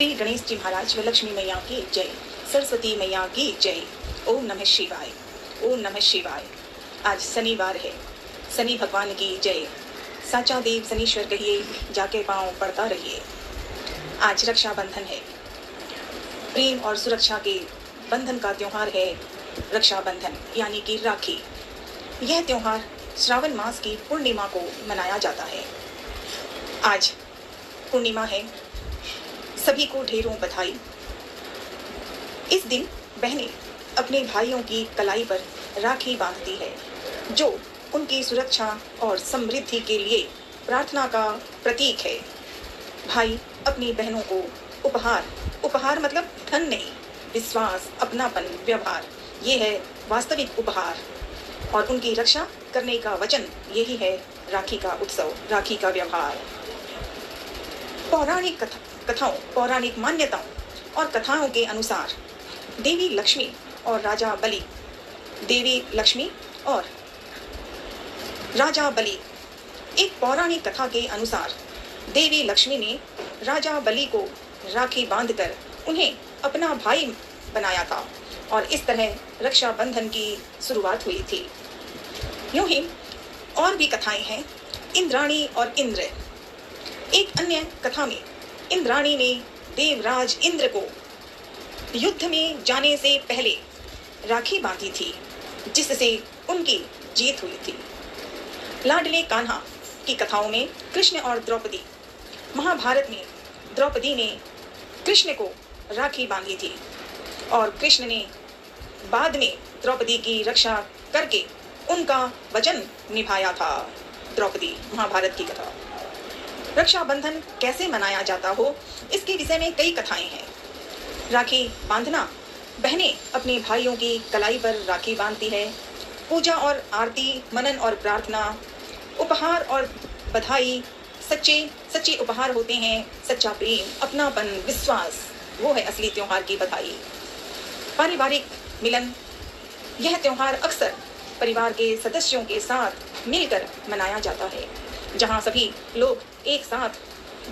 श्री गणेश जी महाराज व लक्ष्मी मैया की जय, सरस्वती मैया की जय। ओम नमः शिवाय, ओम नमः शिवाय। आज शनिवार है, शनि भगवान की जय। साचा देव शनीश्वर कहिए, जाके पांव पड़ता रहिए। आज रक्षाबंधन है, प्रेम और सुरक्षा के बंधन का त्योहार है रक्षाबंधन, यानी कि राखी। यह त्योहार श्रावण मास की पूर्णिमा को मनाया जाता है। आज पूर्णिमा है, सभी को ढेरों बधाई। इस दिन बहनें अपने भाइयों की कलाई पर राखी बांधती है, जो उनकी सुरक्षा और समृद्धि के लिए प्रार्थना का प्रतीक है। भाई अपनी बहनों को उपहार मतलब धन नहीं, विश्वास, अपनापन, व्यवहार, ये है वास्तविक उपहार। और उनकी रक्षा करने का वचन यही है राखी का उत्सव, राखी का व्यवहार। पौराणिक कथाओं, पौराणिक मान्यताओं और कथाओं के अनुसार देवी लक्ष्मी और राजा बलि, एक पौराणिक कथा के अनुसार देवी लक्ष्मी ने राजा बलि को राखी बांधकर उन्हें अपना भाई बनाया था और इस तरह रक्षाबंधन की शुरुआत हुई थी। यूं ही और भी कथाएं हैं, इंद्राणी और इंद्र। एक अन्य कथा में इंद्राणी ने देवराज इंद्र को युद्ध में जाने से पहले राखी बांधी थी, जिससे उनकी जीत हुई थी। लाडले कान्हा की कथाओं में कृष्ण और द्रौपदी, महाभारत में द्रौपदी ने कृष्ण को राखी बांधी थी और कृष्ण ने बाद में द्रौपदी की रक्षा करके उनका वचन निभाया था। द्रौपदी, महाभारत की कथा। रक्षाबंधन कैसे मनाया जाता हो, इसके विषय में कई कथाएं हैं। राखी बांधना, बहनें अपने भाइयों की कलाई पर राखी बांधती है। पूजा और आरती, मनन और प्रार्थना, उपहार और बधाई, सच्चे उपहार होते हैं। सच्चा प्रेम, अपनापन, विश्वास, वो है असली त्योहार की बधाई। पारिवारिक मिलन, यह त्योहार अक्सर परिवार के सदस्यों के साथ मिलकर मनाया जाता है, जहां सभी लोग एक साथ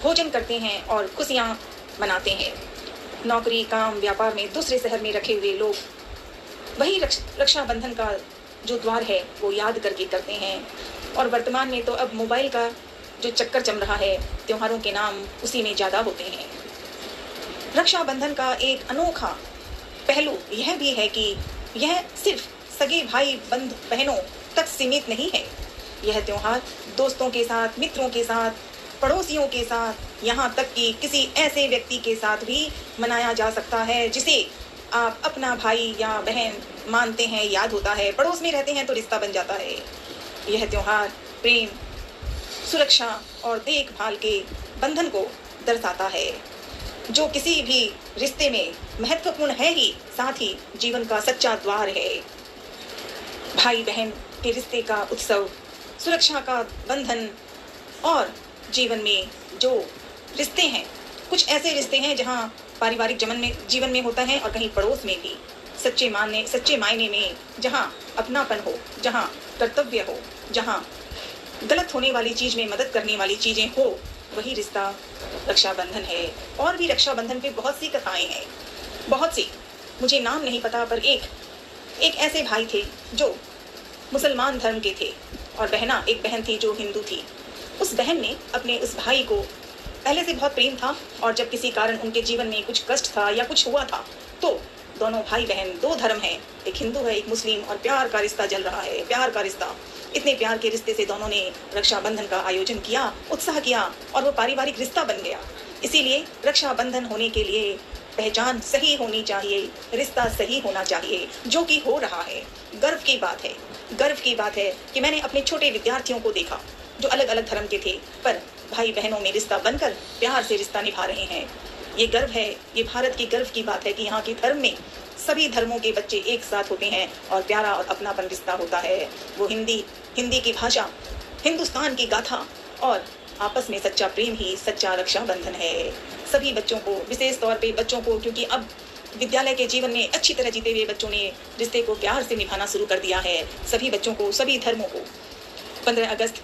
भोजन करते हैं और खुशियां मनाते हैं। नौकरी, काम, व्यापार में दूसरे शहर में रखे हुए लोग वही रक्षाबंधन का जो द्वार है वो याद करके करते हैं। और वर्तमान में तो अब मोबाइल का जो चक्कर चल रहा है, त्योहारों के नाम उसी में ज़्यादा होते हैं। रक्षाबंधन का एक अनोखा पहलू यह भी है कि यह सिर्फ सगे भाई बहनों तक सीमित नहीं है। यह त्योहार दोस्तों के साथ, मित्रों के साथ, पड़ोसियों के साथ, यहाँ तक कि किसी ऐसे व्यक्ति के साथ भी मनाया जा सकता है जिसे आप अपना भाई या बहन मानते हैं, याद होता है, पड़ोस में रहते हैं तो रिश्ता बन जाता है। यह त्योहार प्रेम, सुरक्षा और देखभाल के बंधन को दर्शाता है, जो किसी भी रिश्ते में महत्वपूर्ण है ही, साथ ही जीवन का सच्चा द्वार है। भाई बहन के रिश्ते का उत्सव, सुरक्षा का बंधन, और जीवन में जो रिश्ते हैं, कुछ ऐसे रिश्ते हैं जहाँ पारिवारिक जीवन में होता है और कहीं पड़ोस में भी सच्चे मायने में जहाँ अपनापन हो, जहाँ कर्तव्य हो, जहाँ गलत होने वाली चीज में मदद करने वाली चीजें हो, वही रिश्ता रक्षाबंधन है। और भी रक्षाबंधन पे बहुत सी कथाएं हैं, बहुत सी, मुझे नाम नहीं पता, पर एक ऐसे भाई थे जो मुसलमान धर्म के थे और एक बहन थी जो हिंदू थी। उस बहन ने अपने उस भाई को पहले से बहुत प्रेम था और जब किसी कारण उनके जीवन में कुछ कष्ट था या कुछ हुआ था, तो दोनों भाई बहन, दो धर्म हैं, एक हिंदू है एक मुस्लिम, और प्यार का रिश्ता चल रहा है, प्यार का रिश्ता। इतने प्यार के रिश्ते से दोनों ने रक्षाबंधन का आयोजन किया, उत्साह किया और वो पारिवारिक रिश्ता बन गया। इसीलिए रक्षाबंधन होने के लिए पहचान सही होनी चाहिए, रिश्ता सही होना चाहिए, जो कि हो रहा है। गर्व की बात है कि मैंने अपने छोटे विद्यार्थियों को देखा जो अलग अलग धर्म के थे, पर भाई बहनों में रिश्ता बनकर प्यार से रिश्ता निभा रहे हैं। ये गर्व है, ये भारत की गर्व की बात है कि यहाँ के धर्म में सभी धर्मों के बच्चे एक साथ होते हैं और प्यारा और अपनापन रिश्ता होता है। वो हिंदी की भाषा, हिंदुस्तान की गाथा और आपस में सच्चा प्रेम ही सच्चा रक्षाबंधन है। सभी बच्चों को, विशेष तौर पे बच्चों को, क्योंकि अब विद्यालय के जीवन में अच्छी तरह जीते हुए बच्चों ने रिश्ते को प्यार से निभाना शुरू कर दिया है। सभी बच्चों को, सभी धर्मों को 15 अगस्त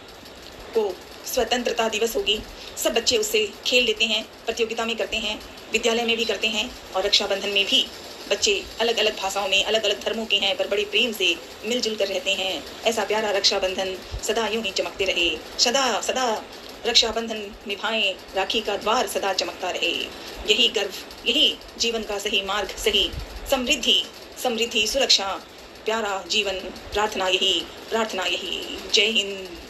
को स्वतंत्रता दिवस होगी, सब बच्चे उससे खेल लेते हैं, प्रतियोगिता में करते हैं, विद्यालय में भी करते हैं। और रक्षाबंधन में भी बच्चे अलग अलग भाषाओं में, अलग अलग धर्मों के हैं, पर बड़े प्रेम से मिलजुल कर रहते हैं। ऐसा प्यारा रक्षाबंधन सदा यूं ही चमकते रहे, सदा सदा रक्षाबंधन निभाएं, राखी का द्वार सदा चमकता रहे। यही गर्व, यही जीवन का सही मार्ग, सही समृद्धि, समृद्धि, सुरक्षा, प्यारा जीवन, प्रार्थना यही, प्रार्थना यही। जय हिंद।